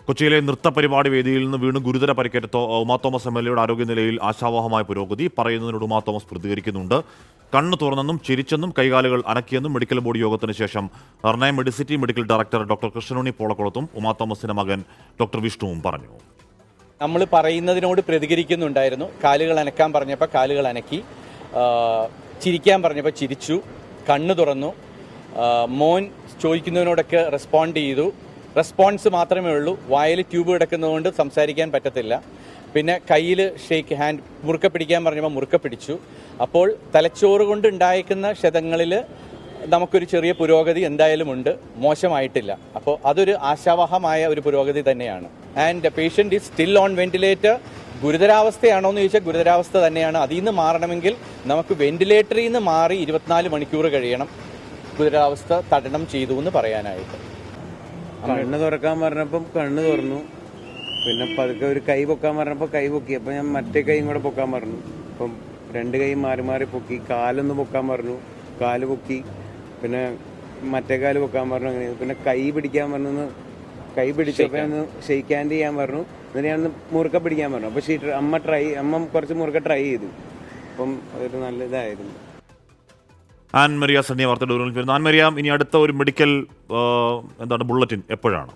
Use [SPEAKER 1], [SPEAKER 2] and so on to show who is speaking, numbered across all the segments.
[SPEAKER 1] കൊച്ചിയിലെ നൃത്ത പരിപാടി വേദിയിൽ നിന്ന് വീണ്ടും ഗുരുതര പരിക്കേറ്റ ഉമാ തോമസ് എംഎൽഎയുടെ ആരോഗ്യനിലയിൽ ആശാവഹമായ പുരോഗതി പറയുന്നതിനോട് ഉമാ തോമസ് പ്രതികരിക്കുന്നുണ്ട്. കണ്ണ് തുറന്നെന്നും ചിരിച്ചെന്നും കൈകാലുകൾ അനക്കിയെന്നും മെഡിക്കൽ ബോർഡ് യോഗത്തിന് ശേഷം Ernakulam Medicity medical director doctor Krishnanunni പോളക്കുളത്തും ഉമാ തോമസിന്റെ മകൻ ഡോക്ടർ വിഷ്ണുവും പറഞ്ഞു.
[SPEAKER 2] നമ്മൾ പറയുന്നതിനോട് പ്രതികരിക്കുന്നുണ്ടായിരുന്നു. കാലുകൾ അനക്കാൻ പറഞ്ഞപ്പോൾ കാലുകൾ അനക്കി, ചിരിക്കാൻ പറഞ്ഞപ്പോൾ ചിരിച്ചു, കണ്ണ് തുറന്നു, മോൻ ചോദിക്കുന്നതിനോടൊക്കെ റെസ്പോണ്ട് ചെയ്തു. റെസ്പോൺസ് മാത്രമേ ഉള്ളൂ. വായിൽ ട്യൂബ് കിടക്കുന്നതുകൊണ്ട് സംസാരിക്കാൻ പറ്റത്തില്ല. പിന്നെ കയ്യിൽ ഷേക്ക് ഹാൻഡ് മുറുക്കെ പിടിക്കാൻ പറഞ്ഞപ്പോൾ മുറുക്കെ പിടിച്ചു. അപ്പോൾ തലച്ചോറ് കൊണ്ട് ഉണ്ടായിരിക്കുന്ന ക്ഷതങ്ങളിൽ നമുക്കൊരു ചെറിയ പുരോഗതി എന്തായാലും ഉണ്ട്, മോശമായിട്ടില്ല. അപ്പോൾ അതൊരു ആശാവഹമായ ഒരു പുരോഗതി തന്നെയാണ്. And patient is still on ventilator. ഗുരുതരാവസ്ഥയാണോ എന്ന് ചോദിച്ചാൽ ഗുരുതരാവസ്ഥ തന്നെയാണ്. അതിൽ നിന്ന് മാറണമെങ്കിൽ നമുക്ക് വെന്റിലേറ്ററിൽ നിന്ന് മാറി 24 മണിക്കൂർ കഴിയണം ഗുരുതരാവസ്ഥ തടണം ചെയ്തു എന്ന് പറയാനായിട്ട്.
[SPEAKER 3] കണ്ണ് തുറക്കാൻ പറഞ്ഞപ്പം കണ്ണ് തുറന്നു. പിന്നെ പതുക്കെ ഒരു കൈ പൊക്കാൻ പറഞ്ഞപ്പോൾ കൈ പൊക്കി. അപ്പം ഞാൻ മറ്റേ കൈയും കൂടെ പൊക്കാൻ പറഞ്ഞു. അപ്പം 2 കൈ മാറി മാറി പൊക്കി. കാലൊന്ന് പൊക്കാൻ പറഞ്ഞു, കാല് പൊക്കി. പിന്നെ മറ്റേ കാല് പൊക്കാൻ പറഞ്ഞു. അങ്ങനെ പിന്നെ കൈ പിടിക്കാൻ പറഞ്ഞു. കൈ പിടിച്ചപ്പോൾ ഒന്ന് ഷെയ്ക്ക് ഹാൻഡ് ചെയ്യാൻ പറഞ്ഞു. എന്നിട്ട് ഞാൻ മുറുക്ക പിടിക്കാൻ പറഞ്ഞു. അപ്പോൾ അമ്മ കുറച്ച് മുറുക്ക ട്രൈ ചെയ്തു. അപ്പം അതൊരു നല്ല ഇതായിരുന്നു.
[SPEAKER 1] ആൻ മരിയ സണ്ണിയ വാർത്തയുടെ വരുന്നു. ആൻ മരിയ, ഇനി അടുത്ത ഒരു മെഡിക്കൽ ബുള്ളറ്റിൻ എപ്പോഴാണ്?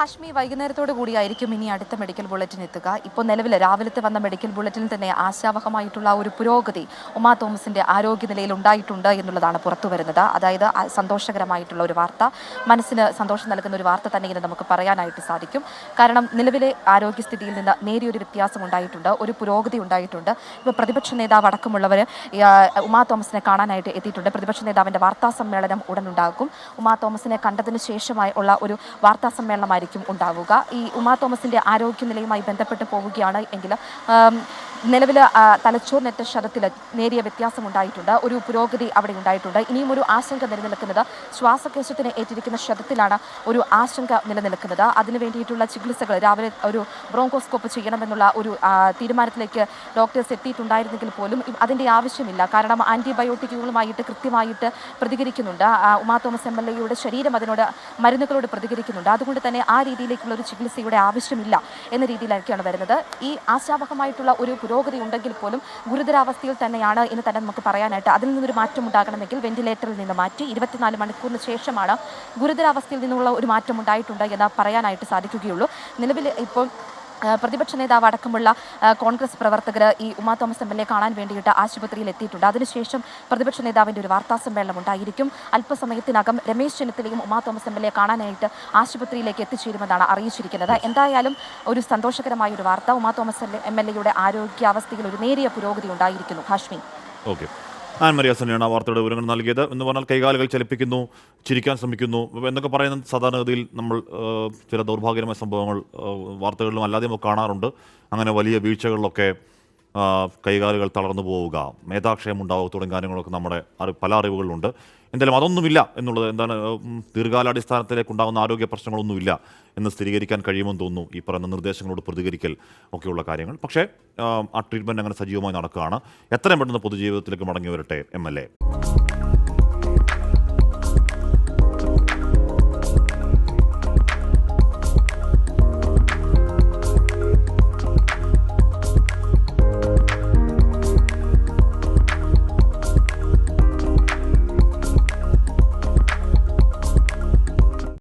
[SPEAKER 4] ഹാഷ്മി, വൈകുന്നേരത്തോടു കൂടിയായിരിക്കും ഇനി അടുത്ത മെഡിക്കൽ ബുള്ളറ്റിൻ എത്തുക. ഇപ്പോൾ നിലവിൽ രാവിലത്തെ വന്ന മെഡിക്കൽ ബുള്ളറ്റിനിൽ തന്നെ ആശാവഹമായിട്ടുള്ള ഒരു പുരോഗതി ഉമാ തോമസിന്റെ ആരോഗ്യനിലയിൽ ഉണ്ടായിട്ടുണ്ട് എന്നുള്ളതാണ് പുറത്തു വരുന്നത്. അതായത് സന്തോഷകരമായിട്ടുള്ള ഒരു വാർത്ത, മനസ്സിന് സന്തോഷം നൽകുന്ന ഒരു വാർത്ത തന്നെ ഇന്ന് നമുക്ക് പറയാനായിട്ട് സാധിക്കും. കാരണം നിലവിലെ ആരോഗ്യസ്ഥിതിയിൽ നിന്ന് നേരിയൊരു വ്യത്യാസം ഉണ്ടായിട്ടുണ്ട്, ഒരു പുരോഗതി ഉണ്ടായിട്ടുണ്ട്. ഇപ്പോൾ പ്രതിപക്ഷ നേതാവ് അടക്കമുള്ളവർ ഉമാ തോമസിനെ കാണാനായിട്ട് എത്തിയിട്ടുണ്ട്. പ്രതിപക്ഷ നേതാവിന്റെ വാർത്താ സമ്മേളനം ഉടനുണ്ടാകും. ഉമാ തോമസിനെ കണ്ടതിന് ശേഷമായി ഉള്ള ഒരു വാർത്താ സമ്മേളനമായിരിക്കും ഉണ്ടാവുക. ഈ ഉമാ തോമസിന്റെ ആരോഗ്യനിലയുമായി ബന്ധപ്പെട്ട് പോവുകയാണ് എങ്കിൽ നിലവിൽ തലച്ചോറിനേറ്റ ക്ഷതത്തിൽ നേരിയ വ്യത്യാസം ഉണ്ടായിട്ടുണ്ട്, ഒരു പുരോഗതി അവിടെ ഉണ്ടായിട്ടുണ്ട്. ഇനിയും ഒരു ആശങ്ക നിലനിൽക്കുന്നത് ശ്വാസകോശത്തിന് ഏറ്റിരിക്കുന്ന ക്ഷതത്തിലാണ് ഒരു ആശങ്ക നിലനിൽക്കുന്നത്. അതിനു വേണ്ടിയിട്ടുള്ള ചികിത്സകൾ രാവിലെ ഒരു ബ്രോങ്കോസ്കോപ്പ് ചെയ്യണമെന്നുള്ള ഒരു തീരുമാനത്തിലേക്ക് ഡോക്ടേഴ്സ് എത്തിയിട്ടുണ്ടായിരുന്നെങ്കിൽ പോലും അതിൻ്റെ ആവശ്യമില്ല. കാരണം ആൻറ്റിബയോട്ടിക്കുകളുമായിട്ട് കൃത്യമായിട്ട് പ്രതികരിക്കുന്നുണ്ട്. ഉമാ തോമസ് എംഎൽഎയുടെ ശരീരം അതിനോട് മരുന്നുകളോട് പ്രതികരിക്കുന്നുണ്ട്. അതുകൊണ്ട് തന്നെ ആ രീതിയിലേക്കുള്ള ഒരു ചികിത്സയുടെ ആവശ്യമില്ല എന്ന രീതിയിലായിരിക്കുകയാണ് വരുന്നത്. ഈ ആശാവഹമായിട്ടുള്ള ഒരു പുരോഗതി ഉണ്ടെങ്കിൽ പോലും ഗുരുതരാവസ്ഥയിൽ തന്നെയാണ് എന്ന് തന്നെ നമുക്ക് പറയാനായിട്ട്. അതിൽ നിന്നൊരു മാറ്റം ഉണ്ടാകണമെങ്കിൽ വെന്റിലേറ്ററിൽ നിന്ന് മാറ്റി 24 മണിക്കൂറിന് ശേഷമാണ് ഗുരുതരാവസ്ഥയിൽ നിന്നുള്ള ഒരു മാറ്റം ഉണ്ടായിട്ടുണ്ട് എന്ന് പറയാനായിട്ട് സാധിക്കുകയുള്ളൂ. നിലവിൽ ഇപ്പോൾ പ്രതിപക്ഷ നേതാവ് അടക്കമുള്ള കോൺഗ്രസ് പ്രവർത്തകർ ഈ ഉമാ തോമസ് എംഎൽഎ കാണാൻ വേണ്ടിയിട്ട് ആശുപത്രിയിൽ എത്തിയിട്ടുണ്ട്. അതിനുശേഷം പ്രതിപക്ഷ നേതാവിൻ്റെ ഒരു വാർത്താ സമ്മേളനം ഉണ്ടായിരിക്കും. അല്പസമയത്തിനകം രമേശ് ചെന്നിത്തലയും ഉമാ തോമസ് എംഎൽഎ കാണാനായിട്ട് ആശുപത്രിയിലേക്ക് എത്തിച്ചേരുമെന്നാണ് അറിയിച്ചിരിക്കുന്നത്. എന്തായാലും ഒരു സന്തോഷകരമായ ഒരു വാർത്ത, ഉമാ തോമസ് എംഎൽഎയുടെ ആരോഗ്യാവസ്ഥയിൽ ഒരു നേരിയ പുരോഗതി ഉണ്ടായിരിക്കുന്നു. ഹാഷ്മി.
[SPEAKER 1] ഓക്കെ, ആൻ മരിയ സണ്ണിയാണ് ആ വാർത്തയുടെ വിവരങ്ങൾ നൽകിയത്. എന്ന് പറഞ്ഞാൽ കൈകാലുകൾ ചലിപ്പിക്കുന്നു, ചിരിക്കാൻ ശ്രമിക്കുന്നു എന്നൊക്കെ പറയുന്ന സാധാരണഗതിയിൽ നമ്മൾ ചില ദൗർഭാഗ്യകരമായ സംഭവങ്ങൾ വാർത്തകളിലും അല്ലാതെയും കാണാറുണ്ട്. അങ്ങനെ വലിയ വീഴ്ചകളിലൊക്കെ കൈകാലുകൾ തളർന്നു പോവുക, മേധാക്ഷയം ഉണ്ടാവുക തുടങ്ങിയ കാര്യങ്ങളൊക്കെ നമ്മുടെ പല അറിവുകളിലുണ്ട്. എന്തായാലും അതൊന്നുമില്ല എന്നുള്ളത് ദീർഘകാലാടിസ്ഥാനത്തിലേക്ക് ഉണ്ടാകുന്ന ആരോഗ്യ പ്രശ്നങ്ങളൊന്നുമില്ല എന്ന് സ്ഥിരീകരിക്കാൻ കഴിയുമെന്ന് തോന്നുന്നു ഈ പറയുന്ന നിർദ്ദേശങ്ങളോട് പ്രതികരിക്കൽ ഒക്കെയുള്ള കാര്യങ്ങൾ. പക്ഷേ ആ ട്രീറ്റ്മെൻറ്റ് അങ്ങനെ സജീവമായി നടക്കുകയാണ്. എത്രയും പെട്ടെന്ന് പൊതുജീവിതത്തിലേക്ക് മടങ്ങി വരട്ടെ എംഎൽഎ.